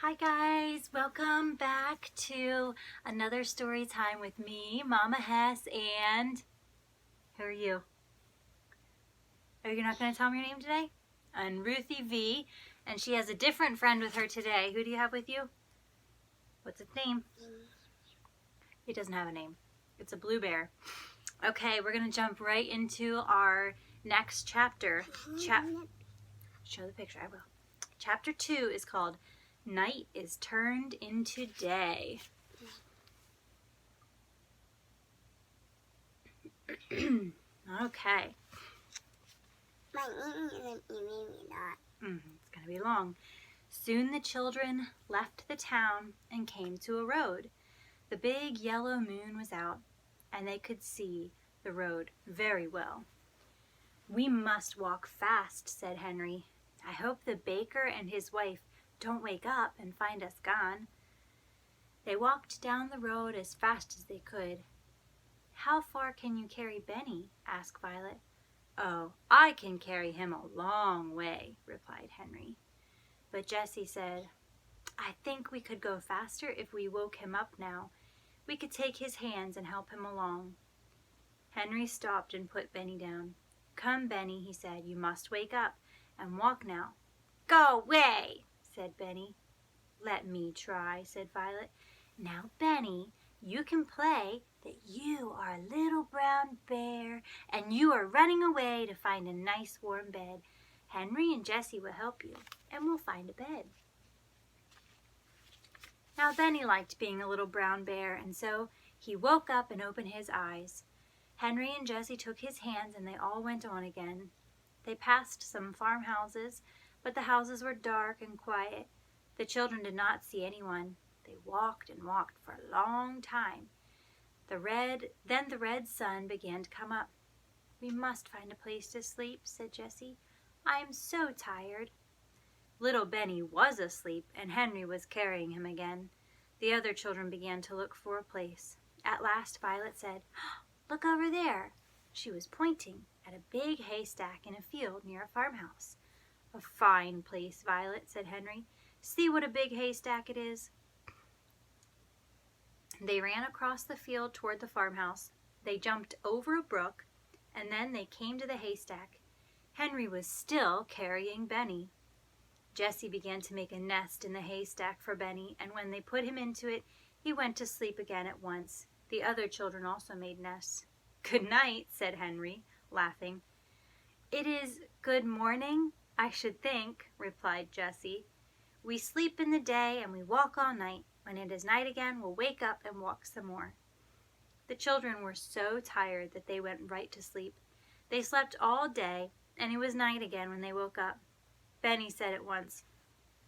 Hi guys, welcome back to another story time with me, Mama Hess, and who are you? Are you not going to tell me your name today? And Ruthie V, and she has a different friend with her today. Who do you have with you? What's its name? It doesn't have a name. It's a blue bear. Okay, we're going to jump right into our next chapter. Show the picture, I will. Chapter 2 is called Night is Turned into Day. Okay. It's going to be long. Soon the children left the town and came to a road. The big yellow moon was out, and they could see the road very well. "We must walk fast," said Henry. "I hope the baker and his wife don't wake up and find us gone." They walked down the road as fast as they could. "How far can you carry Benny?" asked Violet. "Oh, I can carry him a long way," replied Henry. But Jessie said, "I think we could go faster if we woke him up now. We could take his hands and help him along." Henry stopped and put Benny down. "Come, Benny," he said, "you must wake up and walk now." "Go away," said Benny. "Let me try," said Violet. "Now, Benny, you can play that you are a little brown bear and you are running away to find a nice warm bed. Henry and Jessie will help you and we'll find a bed." Now Benny liked being a little brown bear, and so he woke up and opened his eyes. Henry and Jessie took his hands and they all went on again. They passed some farmhouses, but the houses were dark and quiet. The children did not see anyone. They walked and walked for a long time. Then the red sun began to come up. "We must find a place to sleep," said Jessie. "I am so tired." Little Benny was asleep, and Henry was carrying him again. The other children began to look for a place. At last Violet said, "Look over there." She was pointing at a big haystack in a field near a farmhouse. "A fine place, Violet," said Henry. "See what a big haystack it is." They ran across the field toward the farmhouse. They jumped over a brook, and then they came to the haystack. Henry was still carrying Benny. Jessie began to make a nest in the haystack for Benny, and when they put him into it, he went to sleep again at once. The other children also made nests. "Good night," said Henry, laughing. "It is good morning, I should think," replied Jessie. "We sleep in the day and we walk all night. When it is night again, we'll wake up and walk some more." The children were so tired that they went right to sleep. They slept all day, and it was night again when they woke up. Benny said at once,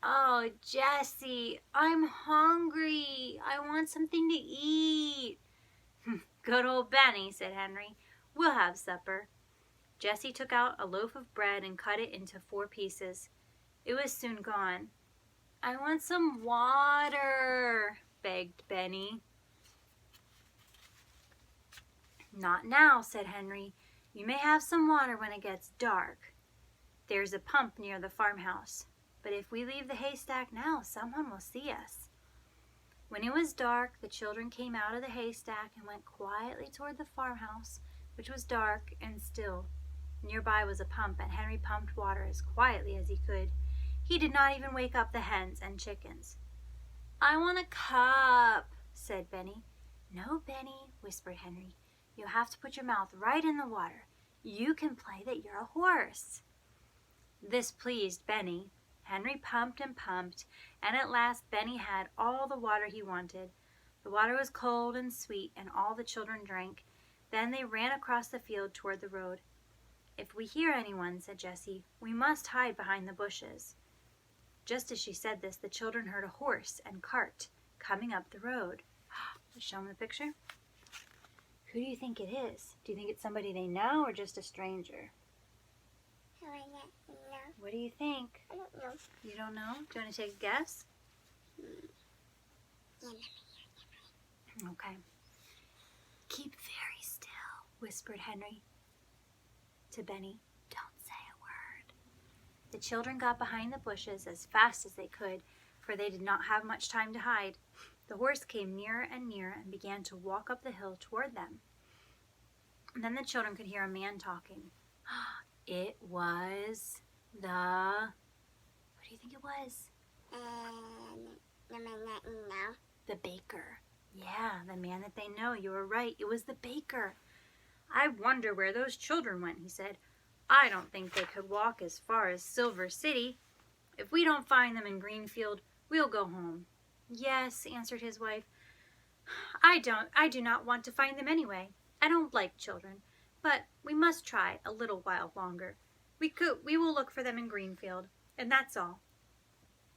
"Oh, Jessie, I'm hungry. I want something to eat." "Good old Benny," said Henry. "We'll have supper." Jessie took out a loaf of bread and cut it into 4 pieces. It was soon gone. "I want some water," begged Benny. "Not now," said Henry. "You may have some water when it gets dark. There's a pump near the farmhouse, but if we leave the haystack now, someone will see us." When it was dark, the children came out of the haystack and went quietly toward the farmhouse, which was dark and still. Nearby was a pump, and Henry pumped water as quietly as he could. He did not even wake up the hens and chickens. "I want a cup," said Benny. "No, Benny," whispered Henry. "You have to put your mouth right in the water. You can play that you're a horse." This pleased Benny. Henry pumped and pumped, and at last Benny had all the water he wanted. The water was cold and sweet, and all the children drank. Then they ran across the field toward the road. "If we hear anyone," said Jessie, "we must hide behind the bushes." Just as she said this, the children heard a horse and cart coming up the road. Let's show them the picture. Who do you think it is? Do you think it's somebody they know or just a stranger? What do you think? I don't know. You don't know? Do you want to take a guess? Okay. "Keep very still," whispered Henry to Benny. "Don't say a word." The children got behind the bushes as fast as they could. for they did not have much time to hide. The horse came nearer and nearer and began to walk up the hill toward them. And then the children could hear a man talking. It was the... What do you think it was? The man that you know. The baker. Yeah, the man that they know. You were right. It was the baker. I wonder where those children went, he said. I don't think they could walk as far as Silver City. If we don't find them in Greenfield, we'll go home. Yes, answered his wife. I do not want to find them anyway. I don't like children, but we must try a little while longer. We will look for them in Greenfield, and that's all.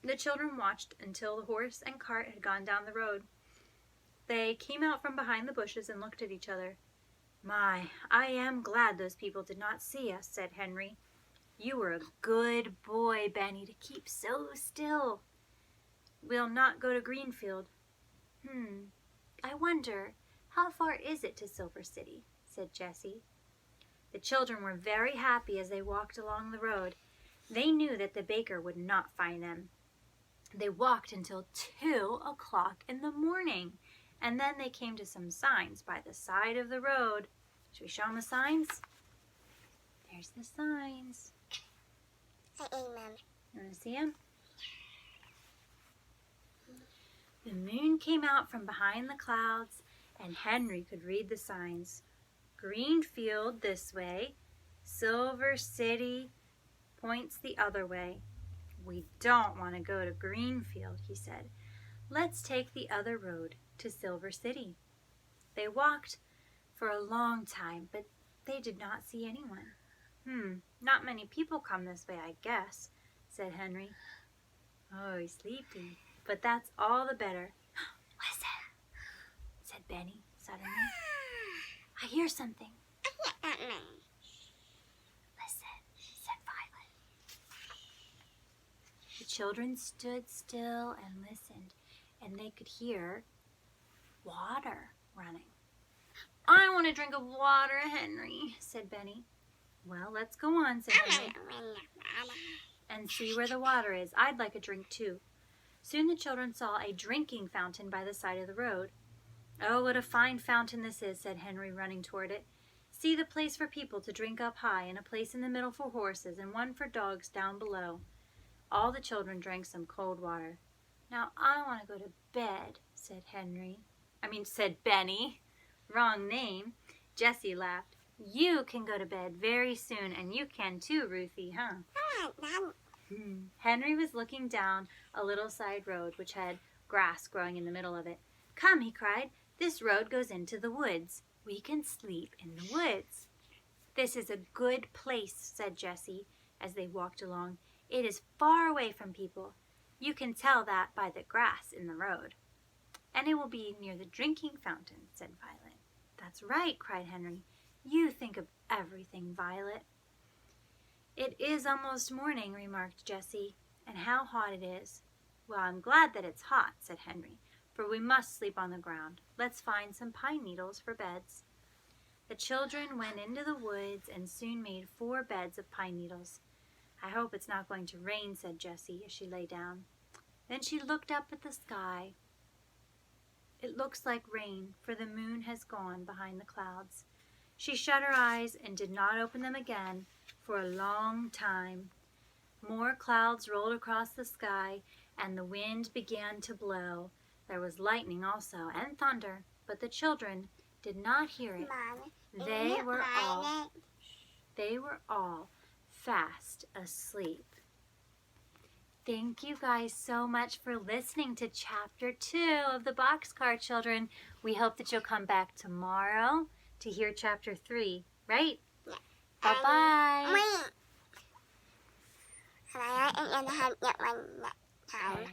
The children watched until the horse and cart had gone down the road. They came out from behind the bushes and looked at each other. My, I am glad those people did not see us, said Henry. You were a good boy, Benny, to keep so still. We'll not go to Greenfield. I wonder, how far is it to Silver City? Said Jessie. The children were very happy as they walked along the road. They knew that the baker would not find them. They walked until 2 o'clock in the morning, and then they came to some signs by the side of the road. Should we show them the signs? There's the signs. Say amen. You want to see them? The moon came out from behind the clouds, and Henry could read the signs. Greenfield this way, Silver City points the other way. We don't want to go to Greenfield, he said. Let's take the other road to Silver City. They walked for a long time, but they did not see anyone. Not many people come this way, I guess, said Henry. Oh, he's sleepy, but that's all the better. Listen, said Benny suddenly. I hear something. Listen, said Violet. The children stood still and listened, and they could hear water running. I want a drink of water, Henry, said Benny. Well, let's go on, said Henry, and see where the water is. I'd like a drink, too. Soon the children saw a drinking fountain by the side of the road. Oh, what a fine fountain this is, said Henry, running toward it. See the place for people to drink up high, and a place in the middle for horses, and one for dogs down below. All the children drank some cold water. Now I want to go to bed, said Benny. Wrong name. Jessie laughed. You can go to bed very soon, and you can too, Ruthie, huh? Henry was looking down a little side road which had grass growing in the middle of it. Come, he cried. This road goes into the woods. We can sleep in the woods. This is a good place, said Jessie as they walked along. It is far away from people. You can tell that by the grass in the road. And it will be near the drinking fountain, said Violet. That's right, cried Henry. You think of everything, Violet. It is almost morning, remarked Jessie. And how hot it is. Well, I'm glad that it's hot, said Henry, for we must sleep on the ground. Let's find some pine needles for beds. The children went into the woods and soon made 4 beds of pine needles. I hope it's not going to rain, said Jessie as she lay down. Then she looked up at the sky. It looks like rain, for the moon has gone behind the clouds. She shut her eyes and did not open them again for a long time. More clouds rolled across the sky, and the wind began to blow. There was lightning also, and thunder, but the children did not hear it. Mom, They were all fast asleep. Thank you guys so much for listening to Chapter 2 of the Boxcar Children. We hope that you'll come back tomorrow to hear Chapter 3, right? Yeah. Bye-bye. Wait. Can I write it in the hand yet one time?